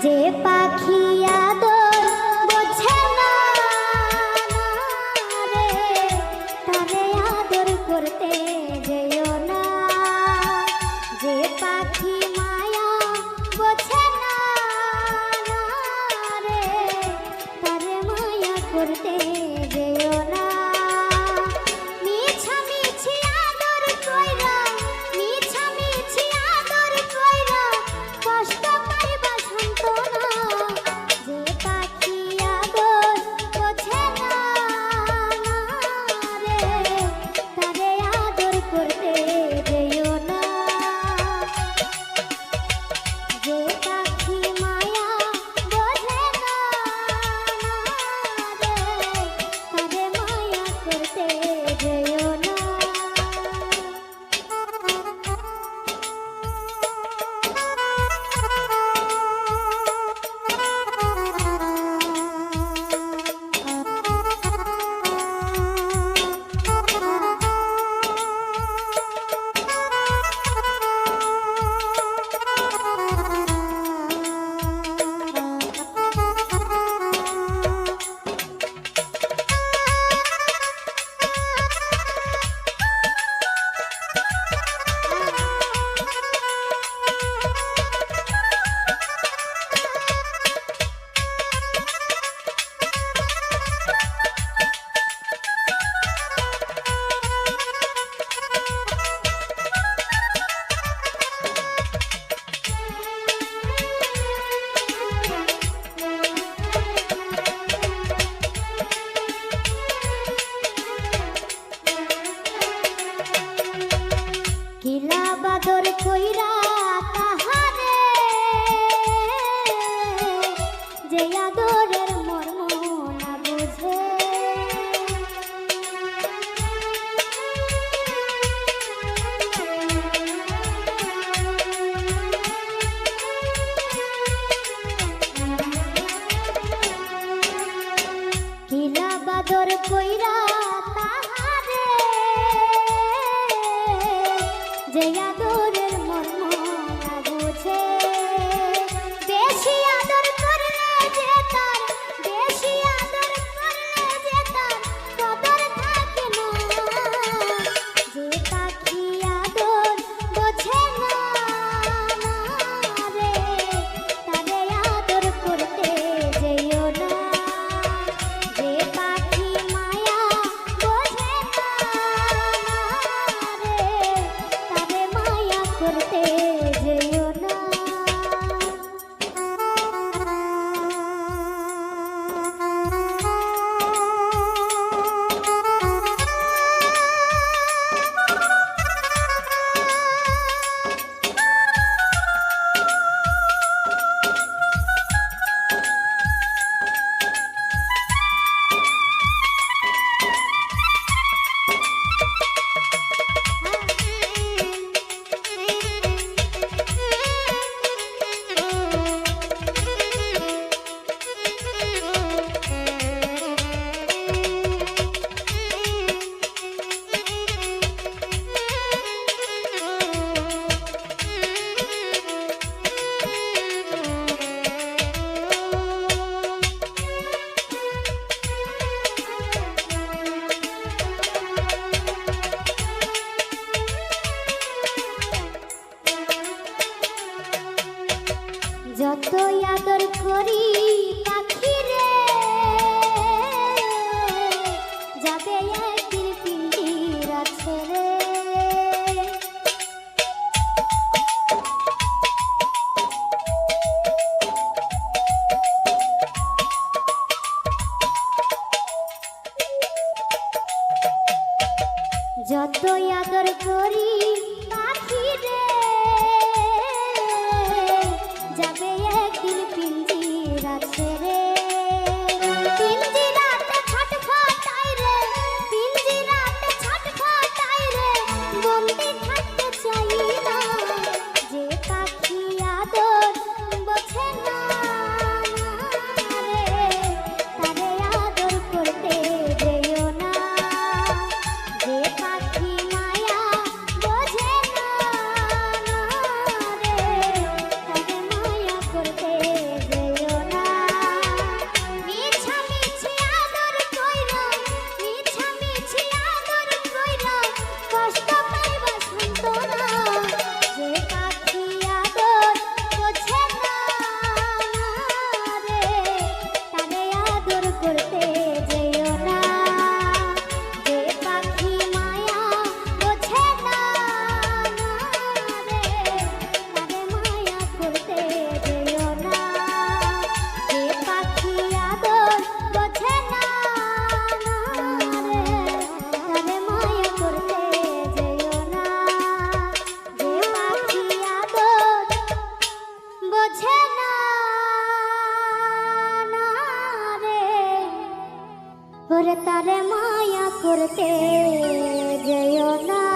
যে পাখি আদর বোঝে না রে, তারে আদর করতে যেও না। যে পাখি মায়া বোঝে না রে, তারে মায়া করতে যেও না। মিছামিছি আদর কইরা, মিছামিছি আদর কইরা কষ্ট পাইবা সান্ত্বনা। যে পাখি আদর বোঝে না রে, তারে আদর করতে যেও না। যে পাখি মায়া বোঝে না রে, তারে মায়া করতে যেও না। কিলা বাদর কইরা তাহারে, যে আদরের মর্ম না বুঝে। কিলা বাদর কইরা তাহারে, যে আদরের মর্ম না বুঝে। বেশি আদর করলে যে তার, বেশি আদর করলে যে তার কদর থাকে না। যে পাখি আদর বোঝে না রে, তারে আদর করতে যেও না। যে পাখি মায়া বোঝে না রে, তারে মায়া করতে যেও না। যতই আদর করি পাখি রে, যাবে একদিন পিঞ্জিরা ছেড়ে। যতই আদর করি পাখি রে, যাবে একদিন পিঞ্জিরা ছেড়ে। পিঞ্জিরাতে ছটফটাই রে, ওরে তারে মায়া করতে যেও না।